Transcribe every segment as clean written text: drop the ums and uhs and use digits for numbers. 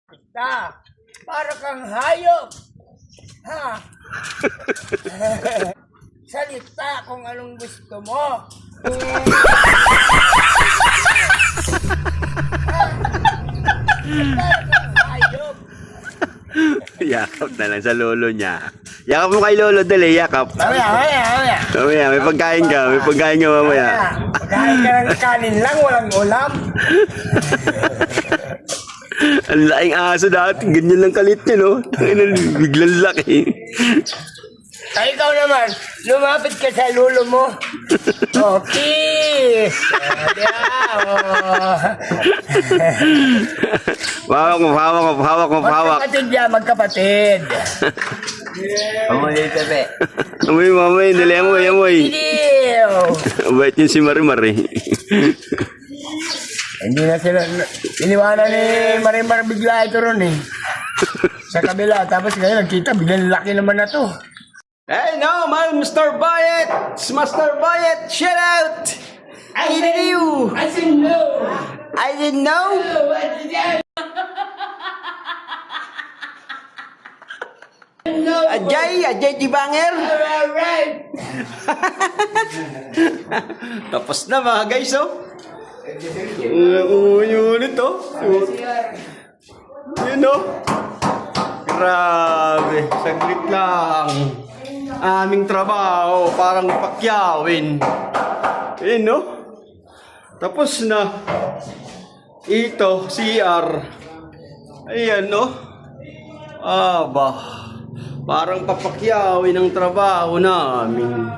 Ta, para kang hayop. Ha? Salita kung anong gusto mo. Para kang hayop. Yakap na lang sa lolo niya. Yakap mo kay lolo, dali, yakap. Mamaya. Mamaya, may pagkain ka mamaya. Pagkain ka ng kanin lang, walang ulam. Ang laking aso dati, ganyan lang kalit niya, no? Biglang laki. Ay, ikaw naman, lumapit ka sa lulo mo. Okay. Hawak mo. Magkapatid yan, magkapatid. Amoy tabi. Amoy, dali, amoy. Idiw. Bait yun si Marimar eh. Hindi na sila, iniwanan ni Marimar bigla ito ron eh. Sa kabila, tapos ngayon nagkita, biglang laki naman na to. Hey, no, man, Mr. Bayet! It's Master Bayet! Shout out! I said no. I didn't know! What did you? No. Ajay Tibanger! Alright. Tapos na mga guys, oh! Yun ito. Yun, oh! Grabe, saglit lang. Aming trabaho, parang pakyawin. Yun, no? Tapos na. Ito, CR. Ayan, no? Aba, parang papakyawin ang trabaho namin.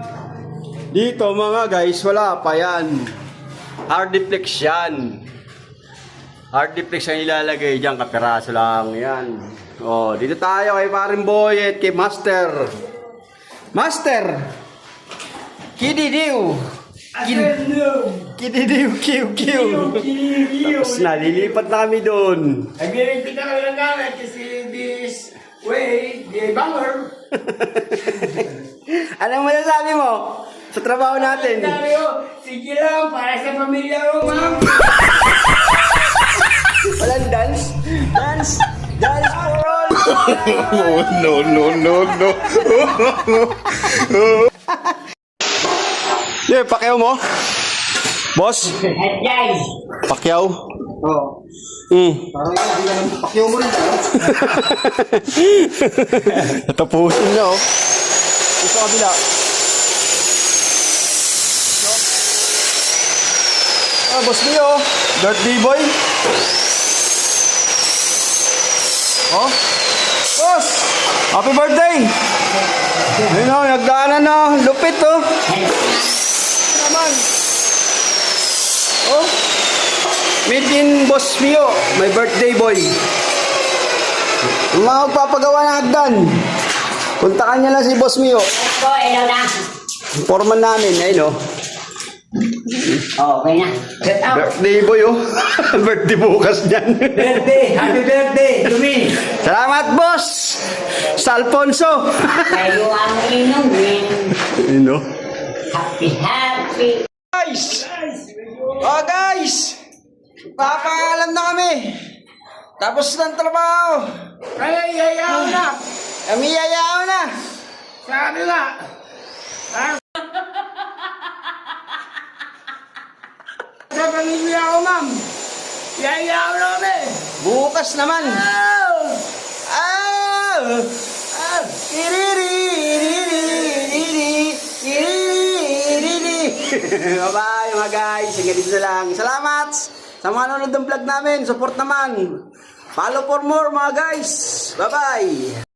Dito, mga guys, wala pa yan. Hardiplex yan. Hardiplex ang ilalagay dyan, kapiraso lang yan. Oh, dito tayo kay Paring Boyet, kay Master. Master! Kididiw! Kididiw, kiw. Tapos na, lilipat namin doon. Nag-repeat ako lang gamit kasi this way, the banger. Anong masasabi mo sa trabaho natin? Sabi ko, sige lang, para sa pamilya ko, ma'am. Walang dance? Dance for all! No. Yeah, Pacquiao mo? Boss? Guys. Pacquiao? Oo. Parang hindi naman pakyo mo rin. Natapusin na, oh. Ito sa kabila. Boss Leo. Birthday boy. Oh. Boss! Happy birthday! Ayun, oh, nagdaanan na. Lupit, oh. Naman. Oh. Meet in Boss Mio, my birthday boy. Yung mga magpapagawa ng hagdan. Puntakan niya lang si Boss Mio. Ko, ilaw na. Foreman namin, ayun, oh. Oh, okay na. Get out. Birthday boy, oh. Birthday bukas niyan. Birthday! Happy birthday to me! Salamat, boss! Sa Alfonso! Kayo ang inumin. Ayun, oh. Happy. Guys! Oh, guys! Papaalam na kami! Tapos ng trabaho! Kaya yayaw na. Kami yayaw na! Sabi nga. Sa pamilya ko, ma'am. Yayaw na kami. Bukas naman! Bye-bye mga guys! Hanggang dito na lang. Salamat sa mga nanonood ng vlog namin. Support naman. Follow for more mga guys. Bye-bye!